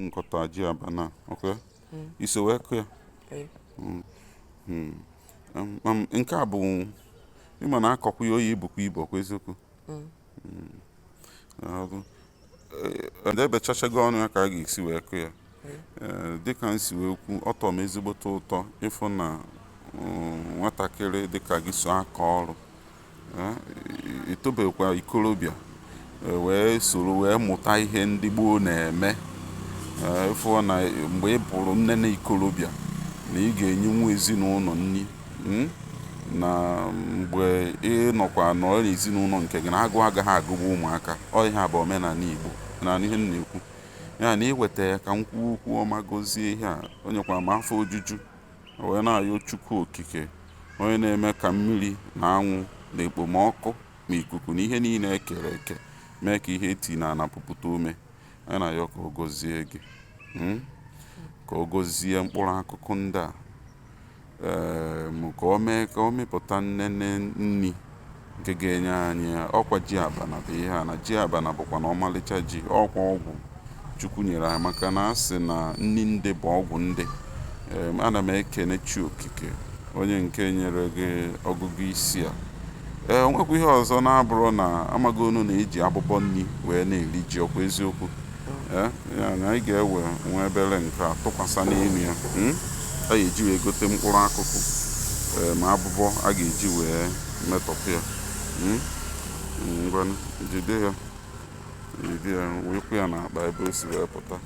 nkọta ji abana, okay? Iso wee kụ ya. Nke a bụ ịma na akọkwa ya oyi bụkwa ibu ọkwa eziokwu. Ebechachago ọnụ ya ka a ga-esi wee kụ ya. Dịka m si wee kwu, ọ tọrọ m ezigbote ụtọ ịfụ na nwatakịrị dịka gị so aka ọrụ etobekwa ikorobịa wee soro wee mụta ihe ndị gboo na-eme. Ịfụ na mgbe ị bụrụ nne na ikorobịa na ị ga-enyenwu ezinụlọ nri, na mgbe ị nọkwa nọrọ n'ezinụlọ nke gị na agụụ agaghị agụgbu ụmụaka. Ọ ihe a bụ omenala Igbo na ihe m na-ekwu ya na iweta ya ka m kwuo okwu ọma gọzie ihe a. O nyekwara m afọ ojuju wee na-ayọ Chukwu okike, onye na-eme ka mmiri na anwụ na ekpomọkụ ma ikuku na ihe niile ekere eke mee ka ihe eti na ana pụpụta ume. Anyị na-ayọ ka ọ gọzie gị, ka ọ gọzie mkpụrụ akụkụ ndị a, ka o mee ka o mepụta nnene nri nke ga-enye anyị ọkwa ji abana bụ ihe a. Na ji abana bụkwa na ọmalịcha ji, ọkwa ọgwụ Chukwu nyere anyị, maka na a sị na nri ndị bụ ọgwụ ndị. Ana m ekene Chi okike, onye nke nyere gị ọgụgụ isi a. Nwekwa ihe ọzọ na-abụrụ na amago unu na-eji abụbọ nri wee na-eri ji, ọkwa eziokwu. Anyị ga-ewe nwa ebere nke a tụkwasị n'elu ya. A ga-eji wee gote mkpụrụ akụkụ ma abụbọ a ga-eji wee metọpụ ya. Ngwa jide ya wee kwụ ya n'akpa ebe o si wee pụta.